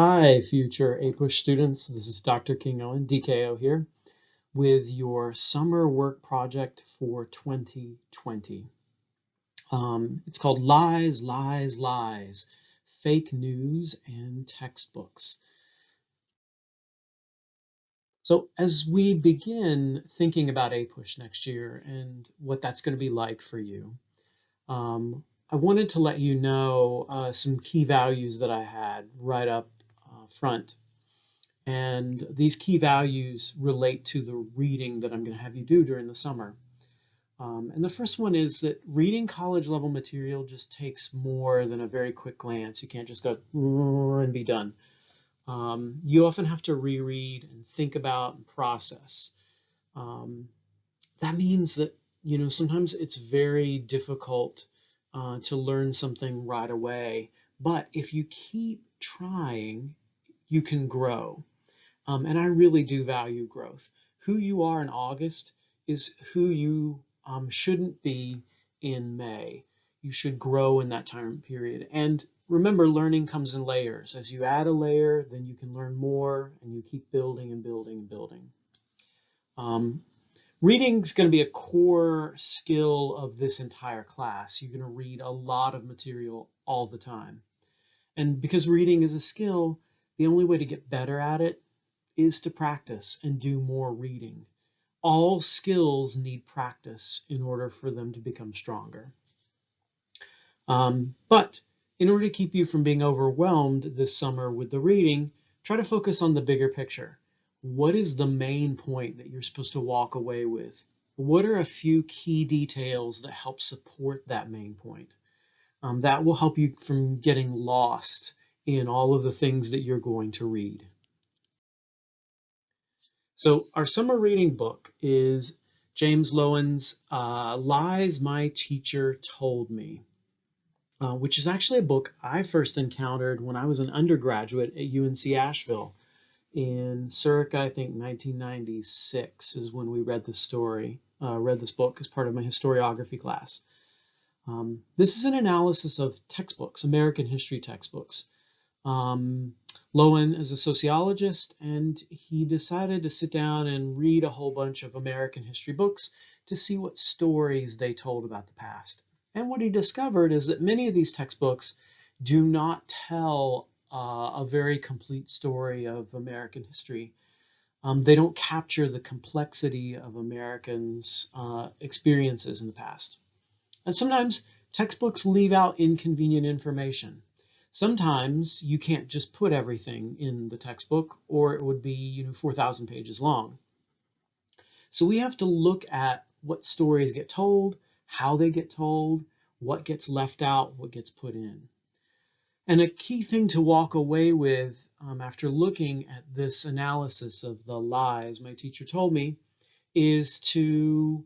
Hi, future APUSH students. This is Dr. King Owen, DKO here, with your summer work project for 2020. It's called Lies, Lies, Lies, Fake News and Textbooks. So as we begin thinking about APUSH next year and what that's going to be like for you, I wanted to let you know some key values that I had right up front. And these key values relate to the reading that I'm going to have you do during the summer. And the first one is that reading college level material just takes more than a very quick glance. You can't just go and be done. You often have to reread and think about and process. Um, that means that, sometimes it's very difficult to learn something right away. But if you keep trying, you can grow. And I really do value growth. Who you are in August is who you shouldn't be in May. You should grow in that time period. And remember, learning comes in layers. As you add a layer, then you can learn more, and you keep building and building and building. Reading is going to be a core skill of this entire class. You're going to read a lot of material all the time. And because reading is a skill, the only way to get better at it is to practice and do more reading. All skills need practice in order for them to become stronger. But in order to keep you from being overwhelmed this summer with the reading, try to focus on the bigger picture. What is the main point that you're supposed to walk away with? What are a few key details that help support that main point? That will help you from getting lost in all of the things that you're going to read. So our summer reading book is James Loewen's Lies My Teacher Told Me, which is actually a book I first encountered when I was an undergraduate at UNC Asheville in circa, I think, 1996 is when we read read this book as part of my historiography class. This is an analysis of textbooks, American history textbooks. Loewen is a sociologist, and he decided to sit down and read a whole bunch of American history books to see what stories they told about the past. And what he discovered is that many of these textbooks do not tell a very complete story of American history. They don't capture the complexity of Americans' experiences in the past. And sometimes textbooks leave out inconvenient information. Sometimes you can't just put everything in the textbook, or it would be 4,000 pages long. So we have to look at what stories get told, how they get told, what gets left out, what gets put in. And a key thing to walk away with after looking at this analysis of the lies my teacher told me is to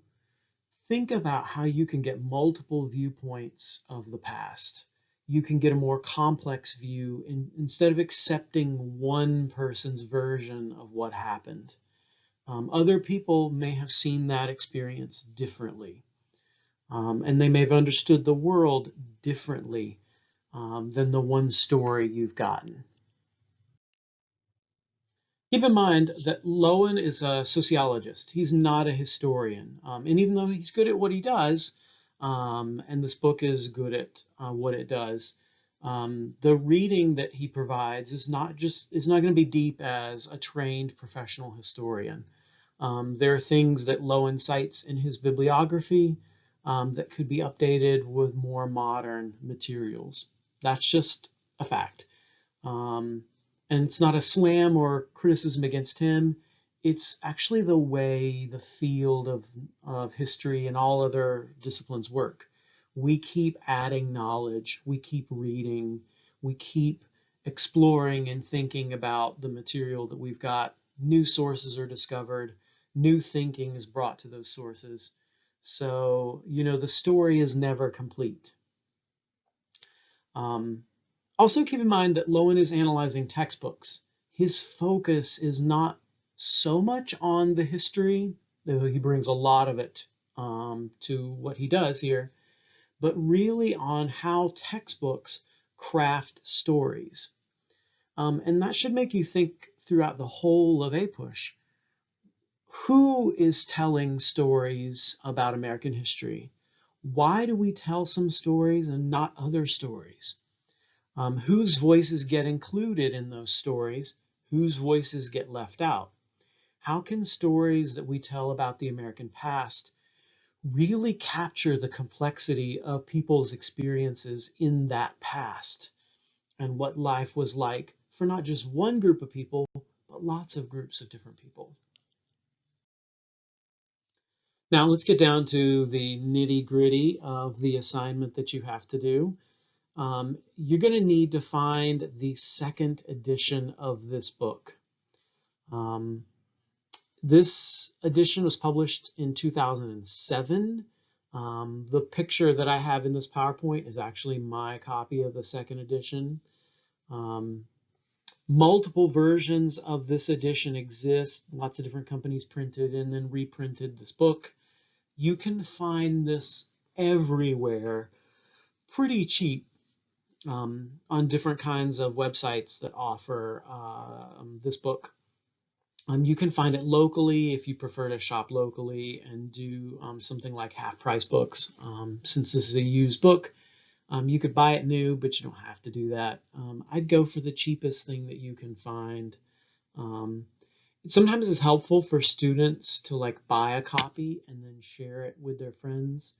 think about how you can get multiple viewpoints of the past. You can get a more complex view instead of accepting one person's version of what happened. Other people may have seen that experience differently, and they may have understood the world differently than the one story you've gotten. Keep in mind that Loewen is a sociologist. He's not a historian. And even though he's good at what he does, and this book is good at what it does, the reading that he provides is not going to be deep as a trained professional historian. There are things that Loewen cites in his bibliography that could be updated with more modern materials. That's just a fact. And it's not a slam or criticism against him. It's actually the way the field of history and all other disciplines work. We keep adding knowledge, we keep reading, we keep exploring and thinking about the material that we've got. New sources are discovered, new thinking is brought to those sources. So, the story is never complete. Also keep in mind that Loewen is analyzing textbooks. His focus is not so much on the history, though he brings a lot of it to what he does here, but really on how textbooks craft stories. And that should make you think throughout the whole of APUSH. Who is telling stories about American history? Why do we tell some stories and not other stories? Whose voices get included in those stories? Whose voices get left out? How can stories that we tell about the American past really capture the complexity of people's experiences in that past and what life was like for not just one group of people, but lots of groups of different people? Now let's get down to the nitty gritty of the assignment that you have to do. You're going to need to find the second edition of this book. Um, this edition was published in 2007. The picture that I have in this PowerPoint is actually my copy of the second edition. Um, Multiple versions of this edition exist. Lots of different companies printed and then reprinted this book. You can find this everywhere pretty cheap on different kinds of websites that offer this book. You can find it locally if you prefer to shop locally and do something like half price books. Since this is a used book, you could buy it new, but you don't have to do that. I'd go for the cheapest thing that you can find. Um, Sometimes it's helpful for students to like buy a copy and then share it with their friends,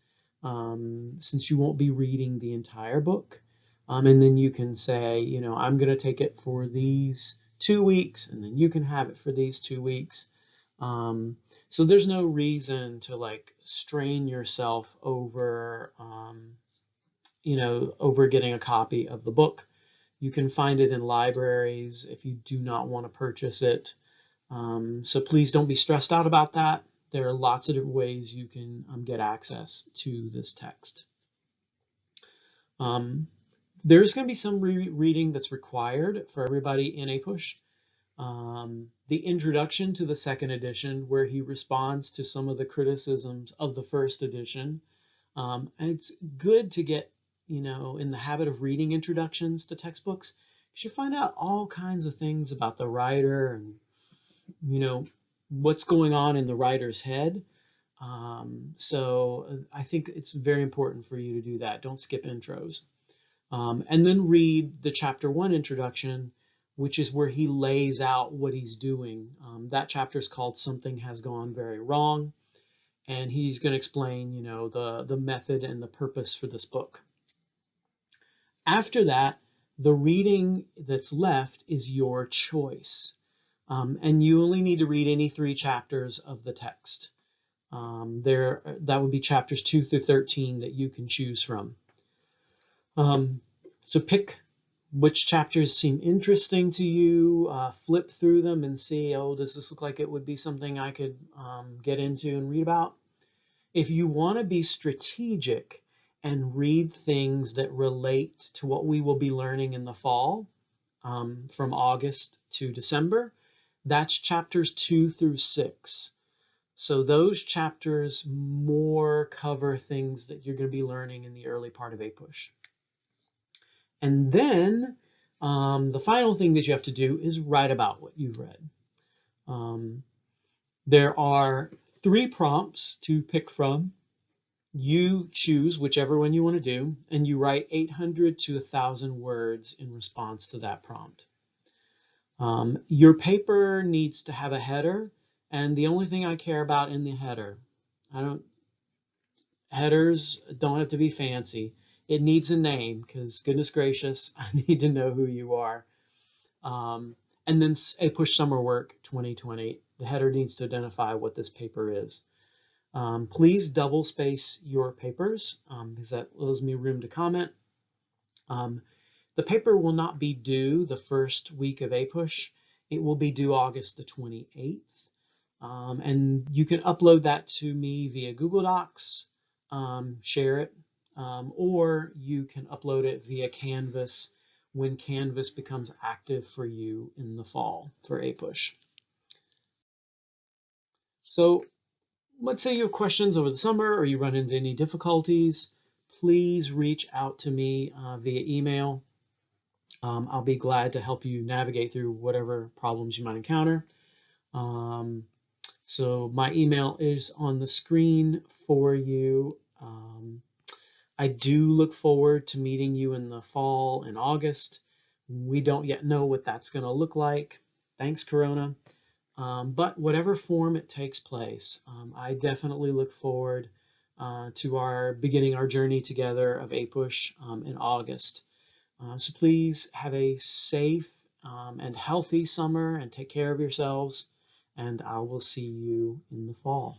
since you won't be reading the entire book. And then you can say, you know, I'm going to take it for these 2 weeks, and then you can have it for these 2 weeks. So there's no reason to like strain yourself over, over getting a copy of the book. You can find it in libraries if you do not want to purchase it. So please don't be stressed out about that. There are lots of different ways you can get access to this text. There's going to be some reading that's required for everybody in APUSH. The introduction to the second edition, where he responds to some of the criticisms of the first edition. And it's good to get, in the habit of reading introductions to textbooks, because you find out all kinds of things about the writer and what's going on in the writer's head. So I think it's very important for you to do that. Don't skip intros. And then read the chapter 1 introduction, which is where he lays out what he's doing. That chapter is called Something Has Gone Very Wrong. And he's going to explain, the method and the purpose for this book. After that, the reading that's left is your choice. And you only need to read any 3 chapters of the text. That would be chapters 2 through 13 that you can choose from. So pick which chapters seem interesting to you, flip through them and see, does this look like it would be something I could get into and read about? If you want to be strategic and read things that relate to what we will be learning in the fall, from August to December, that's chapters 2 through 6. So those chapters more cover things that you're going to be learning in the early part of APUSH. And then the final thing that you have to do is write about what you've read. There are 3 prompts to pick from. You choose whichever one you want to do, and you write 800 to 1,000 words in response to that prompt. Your paper needs to have a header, and the only thing I care about in the header, headers don't have to be fancy. It needs a name, because goodness gracious, I need to know who you are. And then APUSH Summer Work 2020. The header needs to identify what this paper is. Please double space your papers, because that allows me room to comment. The paper will not be due the first week of APUSH. It will be due August the 28th. And you can upload that to me via Google Docs, share it, or you can upload it via Canvas when Canvas becomes active for you in the fall for APUSH. So let's say you have questions over the summer or you run into any difficulties, please reach out to me via email. I'll be glad to help you navigate through whatever problems you might encounter. Um, so my email is on the screen for you. I do look forward to meeting you in the fall in August. We don't yet know what that's going to look like. Thanks, Corona. But whatever form it takes place, I definitely look forward to our beginning our journey together of APUSH in August. So please have a safe and healthy summer and take care of yourselves. And I will see you in the fall.